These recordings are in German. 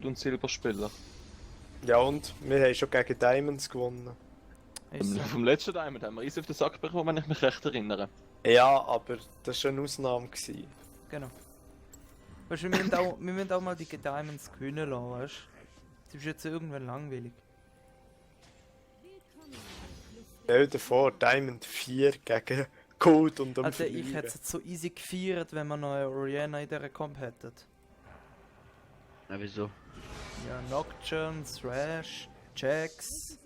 und Silberspieler. Ja und? Wir haben schon gegen Diamonds gewonnen. Ist so. Vom letzten Diamond haben wir eins auf den Sack bekommen, wenn ich mich recht erinnere. Ja, aber das war schon eine Ausnahme. Genau. Weißt du, wir müssen auch mal die Diamonds gewinnen lassen, weißt du? Das ist jetzt irgendwann langweilig. Stell dir vor, Diamond 4 gegen Gold und am Also ich Verlieren. hätte es jetzt so easy gefeiert, wenn wir noch eine Orianna in dieser Comp hätten. Ja, wieso? Ja, Nocturne, Thrash, Jax.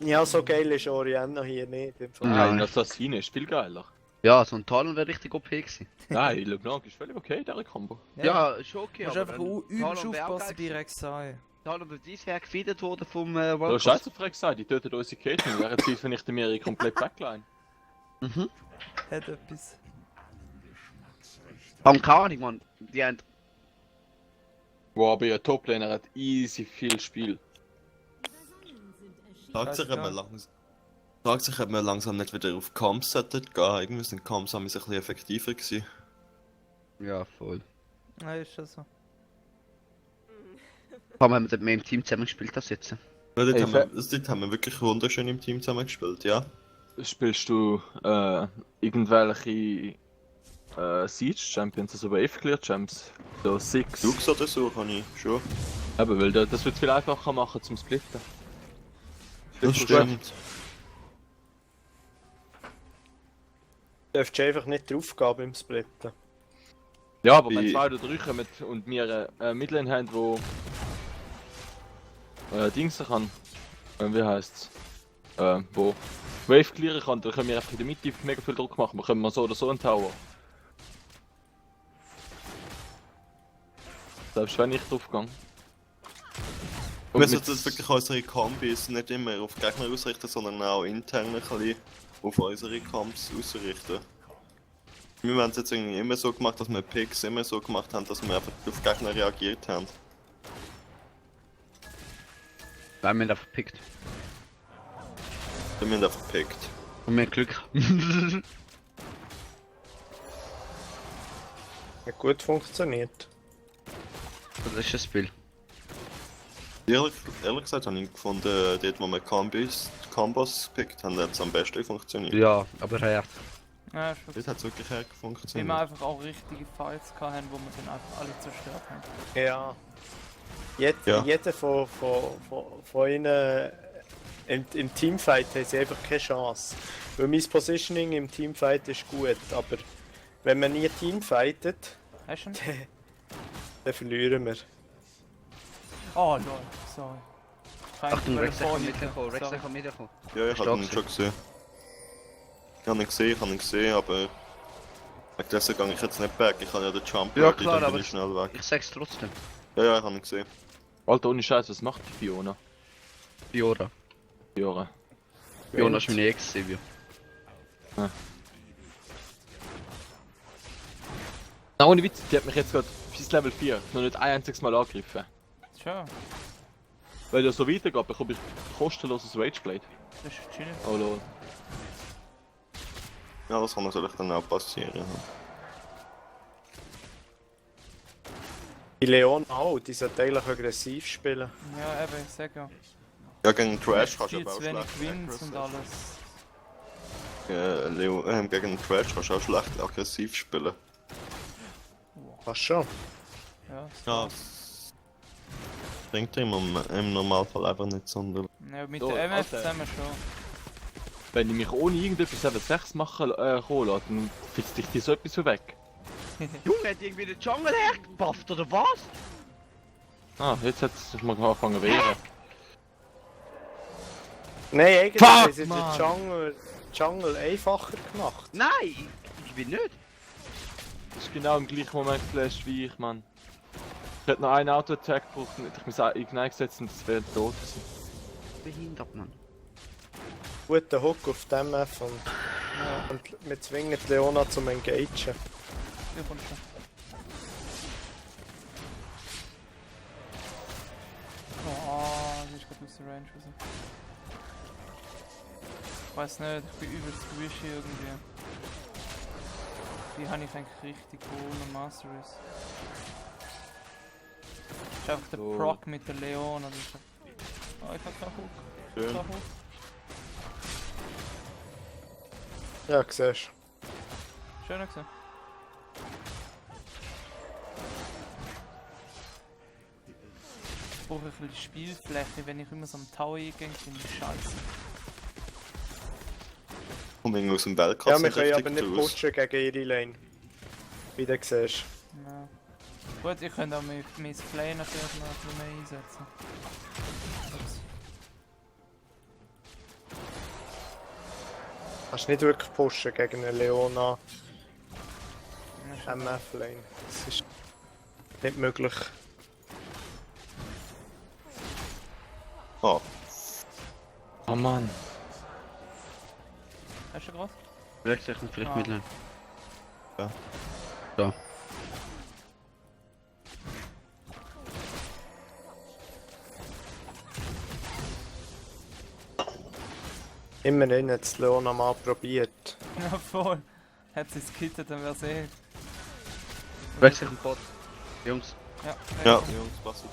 Ja, so geil ist Orianna hier nicht. Im Fall. Nein, Assassine ist viel geiler. Ja, so ein Talon wäre richtig OP gewesen. Nein, LeBlanc ist völlig okay, dieser Combo. Ja, schon okay. Du musst einfach übelst aufpassen bei Rek'Sai. Talon wird bisher gefeedet worden vom Du World hast scheiße frech gesagt, die töten unsere Caitlyn, während sie vernichten mir ihre komplett Backline. Mhm. Hat etwas. Haben keine Ahnung, man. Die haben... Wow, aber ihr Toplaner hat easy viel Spiel. Fragt sich, Weiß ob wir langsam nicht wieder auf Comps sollten gehen. Irgendwie sind Comps ein bisschen effektiver gewesen. Ja, voll. Ja, ist schon so. Vor allem haben wir mehr im Team zusammen gespielt als jetzt. Ja, dort, Hey, dort haben wir wirklich wunderschön im Team zusammen gespielt, ja. Spielst du irgendwelche Siege Champions, also Wave Clear Champs? So 6. Lux oder so kann ich schon. Aber weil das wird viel einfacher machen zum Splitten. Das stimmt. Du darfst einfach nicht drauf gehen beim Splitten. Ja, aber wenn Wie- 2 oder 3 kommen und wir Midlane haben, wo Dings kann, wie heisst's? Wo Wave clearen kann, dann können wir einfach in der Mitte mega viel Druck machen. Wir können mal so oder so einen Tower. Selbst wenn ich drauf gehe. Wir sollten jetzt wirklich unsere Kombis nicht immer auf Gegner ausrichten, sondern auch intern ein bisschen auf unsere Comps ausrichten. Wir haben es jetzt irgendwie immer so gemacht, dass wir Picks immer so gemacht haben, dass wir einfach auf Gegner reagiert haben. Weil wir ihn einfach gepickt. Wir haben einfach gepickt. Und wir haben Glück. Hat gut funktioniert. Das ist das Spiel. Ehrlich gesagt habe ich gefunden, dort wo wir Combos gepickt haben, hat es am besten funktioniert. Ja, aber hart. Ja, ist Dort wirklich. hat es wirklich Weil wir funktioniert. einfach auch richtige Fights hatten, wo wir dann einfach alle zerstört haben. Ja. Ja. Jeder von ihnen im Teamfight haben sie einfach keine Chance. Weil mein Positioning im Teamfight ist gut, aber wenn man nie teamfightet, Hast du ihn? dann verlieren wir. Oh lol, sorry. Achtung, Rex vor kann mitkommen, Rex kann mitkommen. Ja, ich habe ihn schon gesehen. Ich habe ihn gesehen, aber wegen dessen gehe ich jetzt nicht back. Ich habe ja den Jump Ja, ready, klar, dann bin aber- ich schnell weg. Ich sag's trotzdem. Ja, ich habe ihn gesehen. Alter, ohne Scheiß, was macht die Fiona? Fiora. Fiora. Fiona ist meine Ex, Silvio. Na, ohne Witz, die hat mich jetzt gerade bis Level 4 noch nicht ein einziges Mal angegriffen. Schön, Weil das so weitergeht, bekomme ich kostenloses Rageblade. das ist chillig. Oh lol. Ja, das kann natürlich dann auch passieren. Ja. Die Leon auch, die sollte eigentlich aggressiv spielen. Ja, eben, ich sag ja. Ja, gegen Trash kannst du Viel aber auch zu wenig schlecht Wins und alles. gegen Trash kannst du auch schlecht aggressiv spielen. Fast schon. Ja, Ja, das bringt dir im Normalfall einfach nicht sondern. ja mit So, der MF Alter. zusammen schon. Wenn ich mich ohne irgendetwas 7-6 machen kommen lasse, dann fitzt dich so etwas so weg. Junge, hat irgendwie den Jungle hergebufft, oder was? Ah, jetzt hat es mal angefangen zu wehren. Nein, eigentlich Fuck, haben sie den Mann. Jungle einfacher gemacht. Nein, ich bin nicht. Das ist genau im gleichen Moment geflasht wie ich, Mann. Ich hätte noch einen Auto-Attack gebraucht und hätte ich mich Ignite gesetzt und das wäre tot gewesen. Behindert, Mann. Guter Hook auf dem F und wir zwingen die Leona zum Engagen. Wir kommen schon. Oh, sie ist gerade aus der Range raus. Ich weiß nicht, ich bin übelst squishy irgendwie. Die habe ich eigentlich richtig cool und Master ist. ist einfach der So. Proc mit der Leon oder so. Oh, ich hab keinen Hook. Schön. Keinen Hook. Ja, siehst Schön gesehen. Ich brauche ein bisschen Spielfläche, wenn ich immer so am Tower eingehe, finde ich scheiße. Komm irgendwie aus dem du. Weltkatz Ja, wir nicht können aber richtig nicht raus. pushen gegen ihre Lane. Wie du siehst. Ja. Gut, ich könnte auch mein Play natürlich noch ein bisschen mehr einsetzen. Ups. Kannst nicht wirklich pushen gegen eine Leona Ja, schon klar. MF Lane. Das ist nicht möglich. Ah, Oh Mann. Hast du groß? Wechseln vielleicht Ah. Midlane. Ja. Da. Immerhin hat es Leona mal probiert. Ja, voll. Hat sie es gekittet, dann wär's eh. Wechseln Bot. Jungs. Ja, ja, okay. Jungs, passt auf.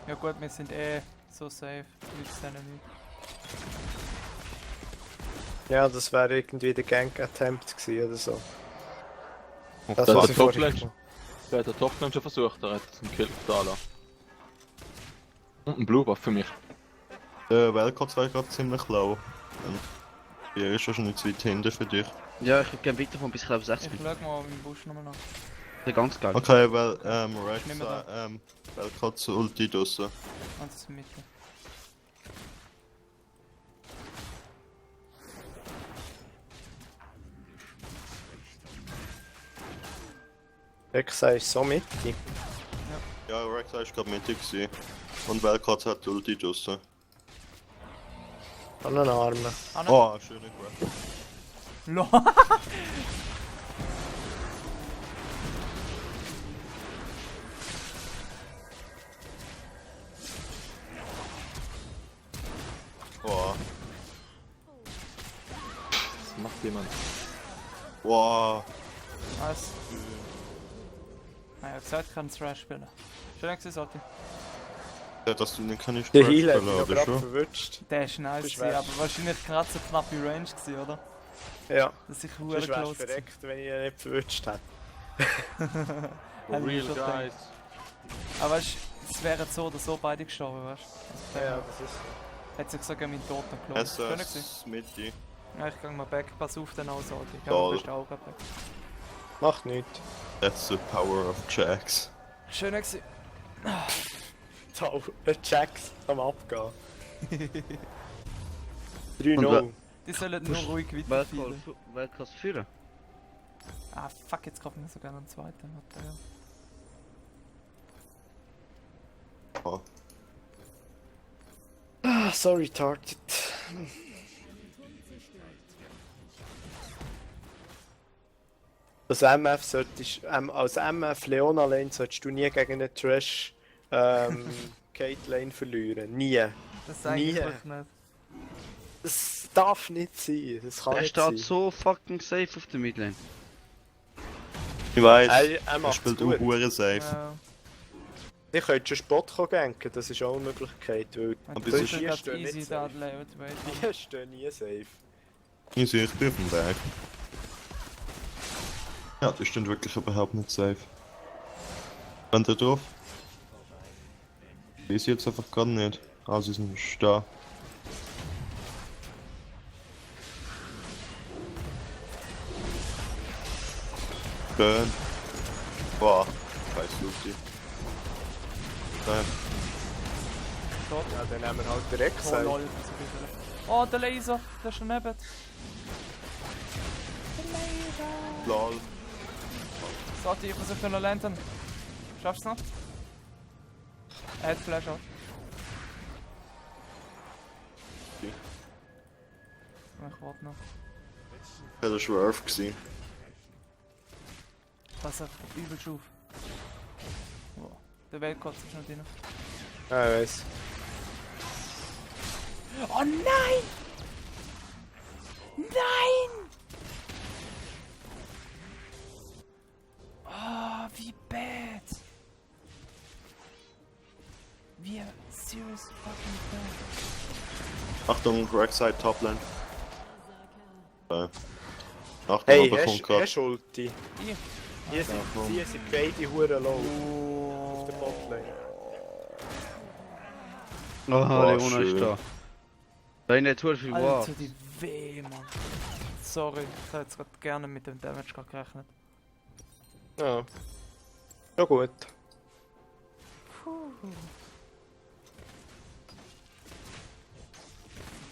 Ja gut, wir sind eh so safe. Nützt denen nicht. Ja, das wäre irgendwie der Gank-Attempt gewesen oder so. Das, der was ich vorhin Top-Lane gemacht der hat der Top-Lane schon versucht, er hat einen Kill da lassen. Und ein Blue Buff für mich. Der Weltkatz wäre gerade ziemlich low. Er ist schon nicht zu weit hinten für dich. Ja, ich gehe weiter von bis ich glaube 60 Ich bin. schau mal im Busch nochmal nach. Das ist ganz geil. Okay, weil, Rex, nicht mehr Weltkatz Ulti draussen. Ganz in der Mitte. Rexa ist so mittig. Ja, Rex war gerade mittig gewesen. Und Weltkatz hat Ulti draussen. An den Armen. Ah, nein. Oh, schöne Grab. Lol. Wow. Was macht jemand? Wow. Was? Naja, gesagt, ich kann Thrash spielen. Schön gesehen, Sotti. Ja, dass du nicht kannst Der Crash Heal hat spielen, mich noch oder gerade schon? verwutscht. Der ist nice, Das ist gewesen, wasch. aber wahrscheinlich gerade so knappe Range gewesen, oder? Ja, Dass ich sonst hure wärst du close gewesen. verreckt, wenn ich ihn nicht verwutscht hätte. For Hätte ich real, schon guys. Aber weißt du, es wären so oder so beide gestorben, weißt du? Ja, das ist... Hat sich sogar mein Toten gelohnt. Schön gewesen. SS Mitte. Ja, ich geh mal back, pass auf den auch, Sotti. Ich Toll. bist auch grad back. Macht nichts. That's the power of Jax. Schön gewesen. Toll, der Jacks am Abgehen. Und 3-0. Die sollen nur ruhig weiterfielen. Weltklasse führen. Ah, fuck, jetzt kaufen wir sogar noch einen zweiten. What the hell? Oh. Ah, sorry, Target. Als MF solltest, als MF Leona Lane solltest du nie gegen eine Trash Kate Lane verlieren. Nie. Das sage ich Nie. einfach nicht. Das darf nicht sein. Das kann Er nicht steht sein. so fucking safe auf der Midlane. Ich weiß, Er er macht spielt gut. auch hure safe. Ja. Ich könnte schon Spot ganken, das ist auch eine Möglichkeit, weil Und bis das jetzt ist hier ganz stehen easy nicht da, safe. wait, wait. die stehen nie safe. Ich sehe, ich bin auf dem Weg. Ja, die stehen wirklich überhaupt nicht safe. Wenn der drauf? Die ist jetzt einfach gar nicht. Ah, sie sind da. Burn. Boah, scheiß Lucy. Nein. Ja, dann nehmen wir halt direkt Oh safe. lol, so viel. Oh, der Laser, der ist daneben. Lol. Sotti, ich versuche noch lantern. Schaffst du noch? Er hat Flash auch. Okay. Ich warte noch. Das war Earth gewesen. Pass auf, übel schuf. Oh, der Weltkotz ist noch drin. Ja, ich weiss. Oh nein! Nein! Oh, wie bad! Wir serious fucking bad. Achtung, Rek'Sai Toplane. Achtung, Hey, aber kommt grad. hast du Ulti? Hier. Hier sind, hier sind beide Huren low. Auf der Botlane. Oh, Leona schön. ist da. Da ist nicht viel Ward. Alter, die weh, Mann. Sorry, ich hätte jetzt gerade gerne mit dem Damage gerade gerechnet. Ja. Ja gut.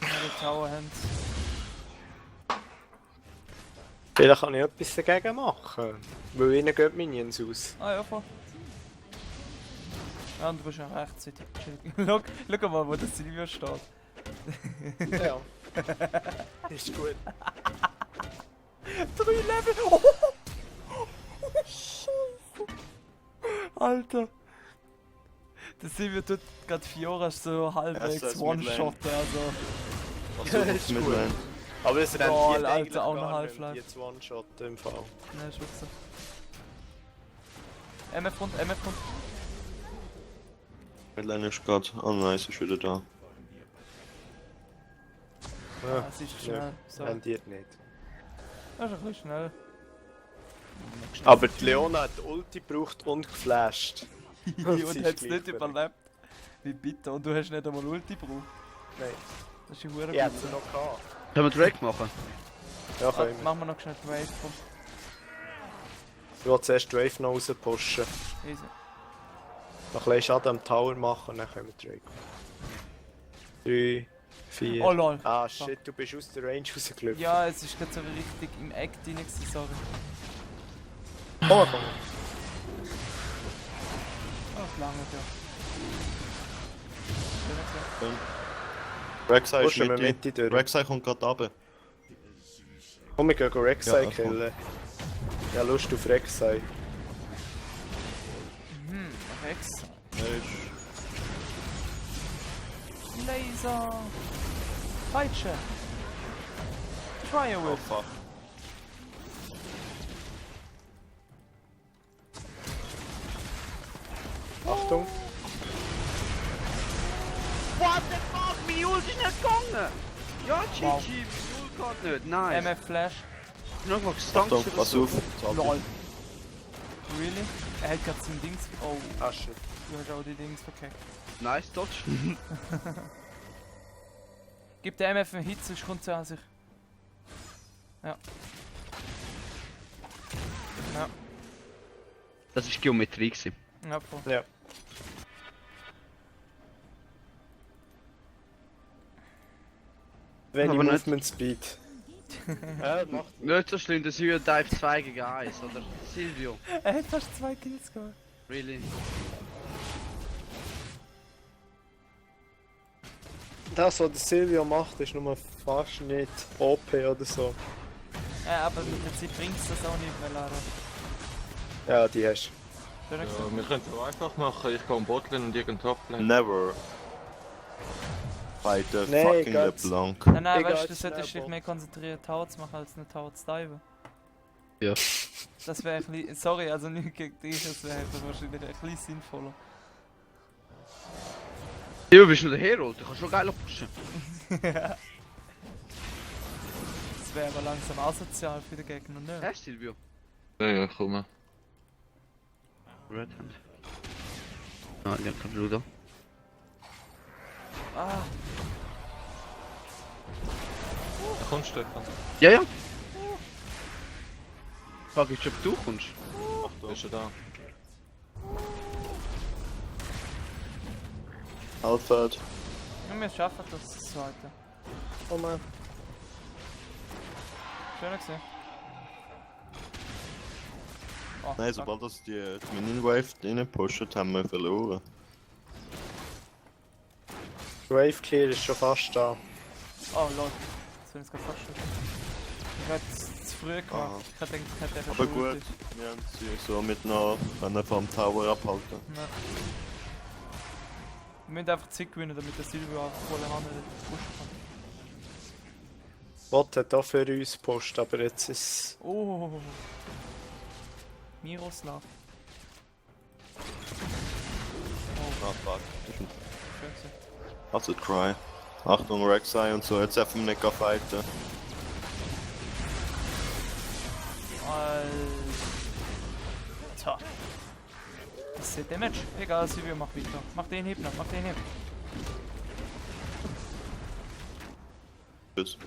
Die Tower haben. Vielleicht kann ich etwas dagegen machen. Weil ihnen gehen die Minions aus. Ah ja, voll. Ja, und du bist ja rechtzeitig. Schau mal, wo das Silvio steht. Ja. Ist gut. 3 Level! Oh! Alter! Der Silvio tut gerade Fiora so halbwegs das One-Shot, also. Achso, ist mit gut. Lane. Aber es rennt Lol, hier Alter, eigentlich auch noch gar nicht, Half-Life. Jetzt One-Shot im Fall. Ne, ist wirklich so. MF-Rund. Mit Lane ist grad. Oh nice, ist wieder da. Ja, Es ist schnell. So. rendiert nicht. Das ist ein bisschen schnell. Aber die Leona hat Ulti gebraucht und geflasht. Und sie hat ist es gleich nicht verrückt. überlebt. Wie bitte? Und du hast nicht einmal Ulti gebraucht. Nein. Das ist ein Huren Ich hätte sie noch gehabt. Können wir Drake machen? Ja, können wir. Machen wir noch schnell die Wave. Komm. Ich will zuerst Wave noch rauspushen. Easy. Noch ein bisschen Schaden am Tower machen, dann können wir Drake. 3, 4. Oh lol. Ah shit, du bist aus der Range rausgelaufen. Ja, es ist gerade so richtig im Eck drin gewesen, sorry. Oh, komm. Oh, lange ja. Rek'Sai ist Pushen wir Mitte. Mitte durch. Rek'Sai kommt grad runter. Komm, wir gehen Rek'Sai Ja, killen. Ja, Lust auf Rek'Sai. Rex. Er ist... Laser. Peitsche. Try Oh with. fuck. Achtung. What the fuck? Meine Ult ist nicht gegangen! Ja, GG, Wow. meine Ult geht nicht. Nice. MF Flash. Ich bin noch mal gestankt Achtung, oder pass so. auf. Lol. Really? Er hat gerade sein Dings. Oh, Ah shit. du hast auch die Dings verkackt. Nice Dodge. Gib der MF einen Hit, sonst kommt sie an sich. Ja. Ja, Das ist Geometrie gewesen. ja, voll. Ja. Wenn Aber ich nicht- Movement Speed. Ja, macht. Nicht so schlimm, der Silvio Dive 2 gegen 1, oder? Silvio. Er hat fast 2 Kills gemacht. Really? Das, was der Silvio macht, ist nur fast nicht OP oder so. Ja, aber mit der Zeit bringt es das auch nicht mehr, leider. Ja, die hast Schön Ja, gesagt. wir können es auch einfach machen. Ich gehe am Botlane und irgendein Toplane. Never. By the Nee, fucking Gott. LeBlanc. Nein, nein, Egal, weißt du, du jetzt solltest schnell dich mehr konzentrieren, Tower zu machen, als eine Tower zu diven. Ja. Das wäre ein bisschen. Sorry, also nicht gegen dich, das wäre wahrscheinlich ein bisschen sinnvoller. Silvio, bist du der Hero? Du kannst schon geiler pushen. Das wäre aber langsam asozial für den Gegner, ne? Hä, Silvio? Ja, ja, komm. Red Hand. Ah, ich hab keinen Bruder. Ah, Da kommst du, Stefan. Ja, ja. Frag ich, ob du kommst. Bist du da? Alfred. ja, wir schaffen das zweite. Oh man. Schön gesehen. Oh, Nein, sobald das die Minion Wave rein pushen, haben wir verloren. Wave Clear ist schon fast da. Oh lol, das bin ich gerade fast schon. Ich hätte es zu früh gemacht. Ah. Ich hätte gedacht, ich hätte Aber gut, wir haben sie somit noch vom Tower abhalten. Nein. Wir müssen einfach Zeit gewinnen, damit der Silvio einfach volle Hand nicht pushen kann. Bot hat auch für uns gepusht, aber jetzt ist Oh. Miroslav. Oh Ah, fuck. Schön gesagt. Also Cry. Achtung, Rek'Sai und so, jetzt darf man nicht fighten. Alter. Das ist Damage. Egal, Silvio, mach weiter. Mach den Hieb noch, mach den Hieb. Tschüss.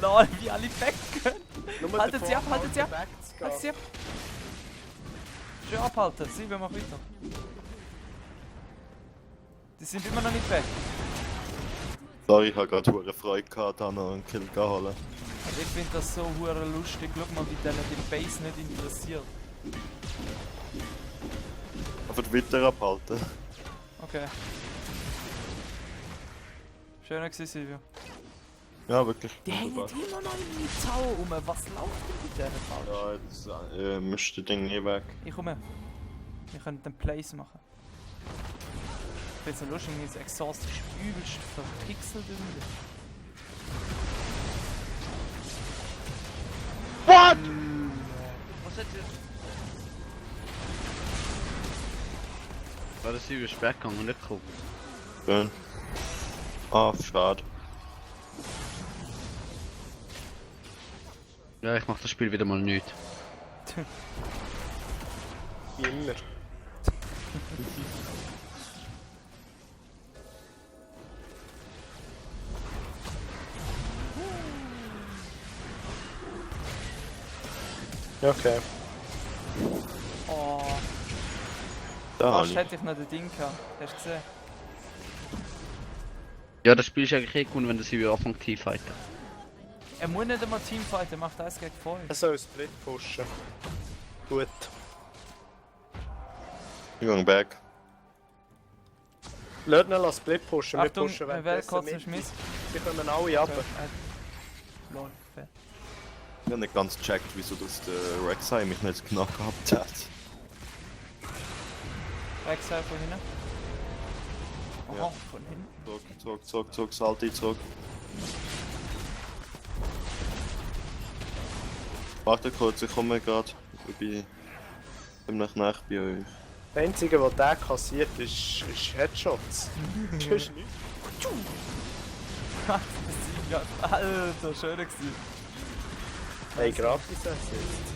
Lol, wie alle weg können. Nur Haltet davor sie ab, haltet sie ab. wegzugehen. Haltet sie ab. Schön abhalten. Silvio, mach weiter. Die sind immer noch nicht weg. Sorry, ich habe gerade hure Freude gehabt, da noch einen Kill geholt. Also ich finde das so hure lustig. Schau mal, wie denen die Base nicht interessiert. Aber weiter abhalten. Okay. Schöner gewesen, Silvio. Ja, wirklich. Die hängen wunderbar. immer noch im Zaun rum. Was läuft denn mit denen falsch? Ja, jetzt müsste das Ding nie weg. Ich komme. Wir können den Place machen. Ich bin so lustig, mein Exhaust ist übelst verpixelt irgendwie. What? Was hat ihr? War das über Speckgang und nicht gekommen? Schön. Ah, schade. Ja, ich mach das Spiel wieder mal nicht. Wie immer. Okay. Oh, Da fast habe hätte ich noch den Ding gehabt. Hast du gesehen? Ja, das Spiel ist eigentlich eh gut, wenn das über anfängt zu fighten. Er muss nicht einmal Teamfight, er macht das gegen 5. Er soll Split pushen. Gut. ich gehe back. Lass ihn Split pushen. Wir Achtung, pushen wer währenddessen kurz einen mit. Schmiss. Sie kommen alle ab. Lol, fair. Ich habe nicht ganz gecheckt, wieso das der Rek'Sai mich nicht knackt gehabt hat. Exile von hinten. Aha, Ja. von hinten. Zurück, Salty, zurück. Warte kurz, ich komme gerade. Ich bin ziemlich nah bei euch. Das Einzige, was der kassiert, ist Headshots. Das ist nichts. Das ist ja Alter, schön gewesen. Hey, gratis Assist.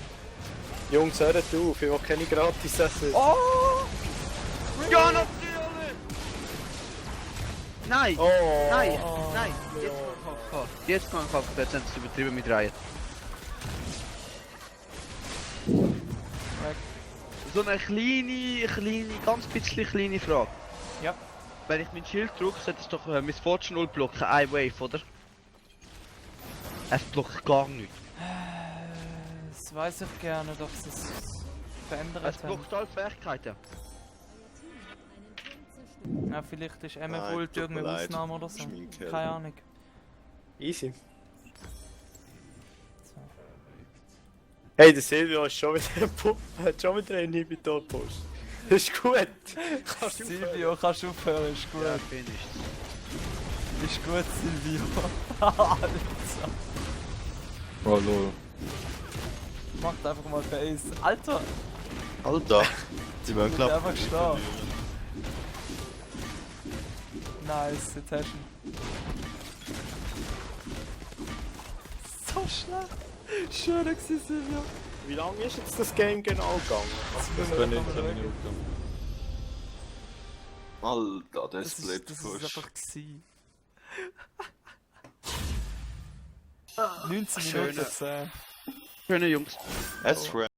Jungs, hört auf, ich will keine gratis Assist. Oh! Ja, natürlich! Nein! Oh, Nein! Nein! Jetzt kann ich KK. Jetzt haben sie es übertrieben mit Reihen. So eine kleine, ganz bisschen kleine Frage. Ja. Wenn ich mein Schild drücke, sollte es doch Miss Fortune 0 blocken, eine Wave, oder? Es blockt gar nichts. Das weiß ich gerne, doch es ist verändert Es haben. blockt alle Fähigkeiten. Ja, vielleicht ist Nein, Emmerwohl tut mir irgendeine leid. Ausnahme oder so. Das ist mein Kerl. Keine Ahnung. easy. So. Hey, der Silvio ist schon wieder, hat schon wieder einen Inhibitor gepusht. Das ist gut. Kannst du aufhören? Silvio, kannst du aufhören, ist gut. Ja, finished. Ist gut, Silvio. Alter. Oh lol. Macht einfach mal Base. Alter, Alter! Die werden wird knapp. einfach stehen. Nice, jetzt hast du ihn. So schlecht. Schön gewesen, Silvio. Wie lange ist jetzt das Game genau gegangen? Das können können wir nicht mal 10 schauen. Minuten. Alter, der Das Split ist Push. einfach gewesen. 19 Schöne. Minuten 10. Schöne Jungs. Es